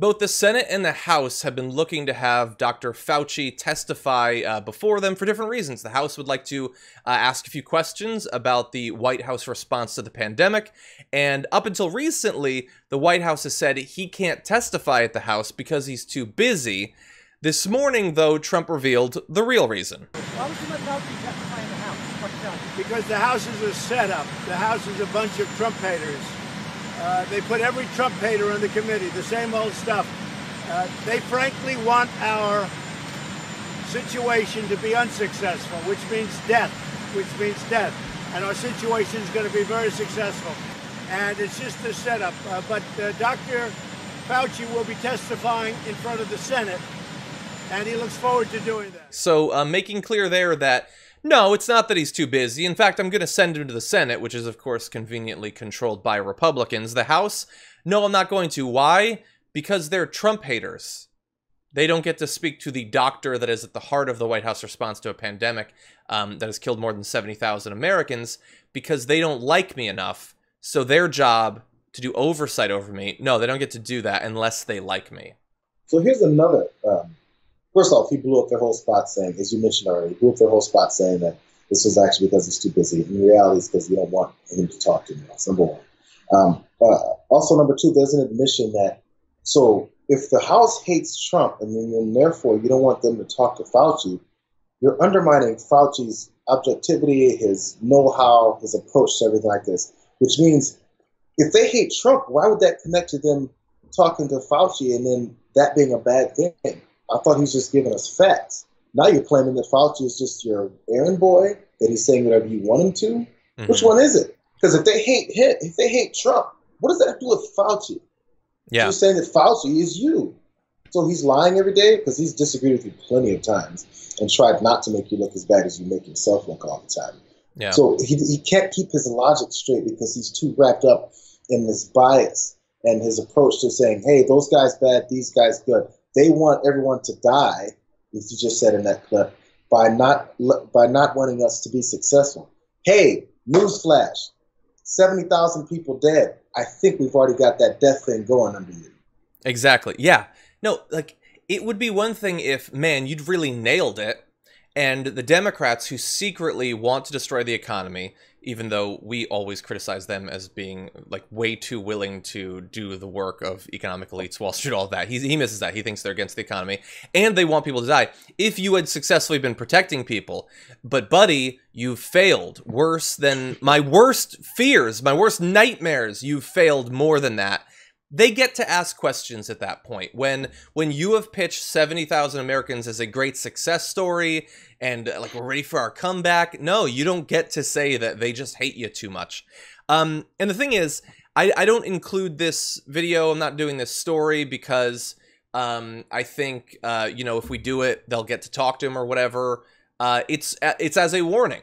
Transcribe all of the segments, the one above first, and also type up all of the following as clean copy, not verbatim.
Both the Senate and the House have been looking to have Dr. Fauci testify before them for different reasons. The House would like to ask a few questions about the White House response to the pandemic, and up until recently, the White House has said he can't testify at the House because he's too busy. This morning, though, Trump revealed the real reason. Why would you let Fauci testify in the House? Because the House is a setup. The House is a bunch of Trump haters. They put every Trump hater on the committee, the same old stuff. They frankly want our situation to be unsuccessful, which means death, And our situation is going to be very successful. And it's just a setup. But Dr. Fauci will be testifying in front of the Senate, and he looks forward to doing that. So making clear there that no, it's not that he's too busy. In fact, I'm going to send him to the Senate, which is, of course, conveniently controlled by Republicans. The House, no, I'm not going to. Why? Because they're Trump haters. They don't get to speak to the doctor that is at the heart of the White House response to a pandemic that has killed more than 70,000 Americans because they don't like me enough. So their job to do oversight over me, no, they don't get to do that unless they like me. So here's another... First off, he blew up their whole spot saying, as you mentioned already, he blew up their whole spot saying that this was actually because he's too busy. In reality, it's because you don't want him to talk to you. That's number one. Also, number two, there's an admission that, so if the House hates Trump and then therefore you don't want them to talk to Fauci, you're undermining Fauci's objectivity, his know-how, his approach to everything like this, which means if they hate Trump, why would that connect to them talking to Fauci and then that being a bad thing? I thought he was just giving us facts. Now you're claiming that Fauci is just your errand boy, that he's saying whatever you want him to. Mm-hmm. Which one is it? Because if they hate Trump, what does that have to do with Fauci? Yeah. You're saying that Fauci is you. So he's lying every day because he's disagreed with you plenty of times and tried not to make you look as bad as you make himself look all the time. Yeah. So he can't keep his logic straight because he's too wrapped up in this bias and his approach to saying, hey, those guys bad, these guys good. They want everyone to die, as you just said in that clip, by not wanting us to be successful. Hey, newsflash, 70,000 people dead. I think we've already got that death thing going under you. Exactly. Yeah. No, like, it would be one thing if, man, you'd really nailed it, and the Democrats who secretly want to destroy the economy, even though we always criticize them as being like way too willing to do the work of economic elites, Wall Street, all of that. He misses that. He thinks they're against the economy and they want people to die. If you had successfully been protecting people, but buddy, you've failed worse than my worst fears, my worst nightmares. You've failed more than that. They get to ask questions at that point. When you have pitched 70,000 Americans as a great success story and like we're ready for our comeback, no, you don't get to say that they just hate you too much. And the thing is, I don't include this video. I'm not doing this story because I think, you know, if we do it, they'll get to talk to him or whatever. It's as a warning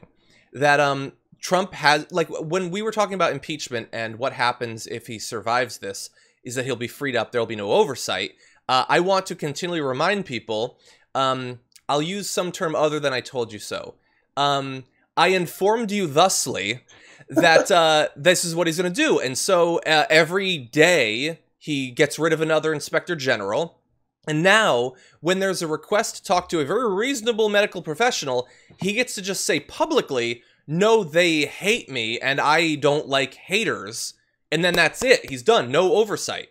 that Trump has, like when we were talking about impeachment and what happens if he survives this, is that he'll be freed up. There'll be no oversight. I want to continually remind people, I'll use some term other than I told you so. I informed you thusly that this is what he's going to do. And so every day he gets rid of another inspector general. And now when there's a request to talk to a very reasonable medical professional, he gets to just say publicly, no, they hate me and I don't like haters. And then that's it. He's done. No oversight.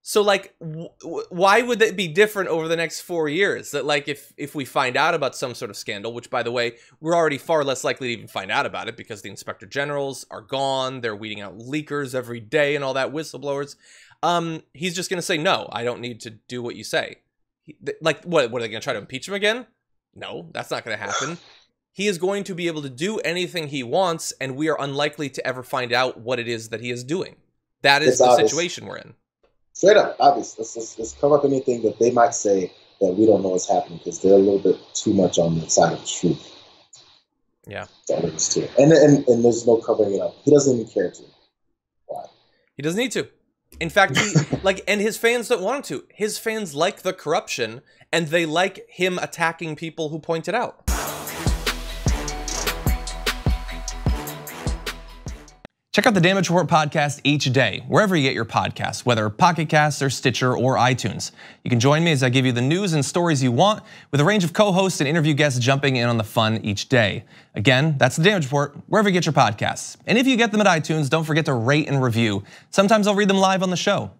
So, like, why would it be different over the next 4 years? That, like, if we find out about some sort of scandal, which, by the way, we're already far less likely to even find out about it because the inspector generals are gone. They're weeding out leakers every day and all that, whistleblowers. He's just going to say, no, I don't need to do what you say. Like, what are they going to try to impeach him again? No, that's not going to happen. He is going to be able to do anything he wants, and we are unlikely to ever find out what it is that he is doing. That is the situation we're in. Straight up, obvious. Let's cover up anything that they might say that we don't know is happening because they're a little bit too much on the side of the truth. Yeah. And there's no covering it up. He doesn't even care to. Why? He doesn't need to. In fact, he and his fans don't want him to. His fans like the corruption, and they like him attacking people who point it out. Check out the Damage Report podcast each day, wherever you get your podcasts, whether Pocket Casts or Stitcher or iTunes. You can join me as I give you the news and stories you want, with a range of co-hosts and interview guests jumping in on the fun each day. Again, that's the Damage Report, wherever you get your podcasts. And if you get them at iTunes, don't forget to rate and review. Sometimes I'll read them live on the show.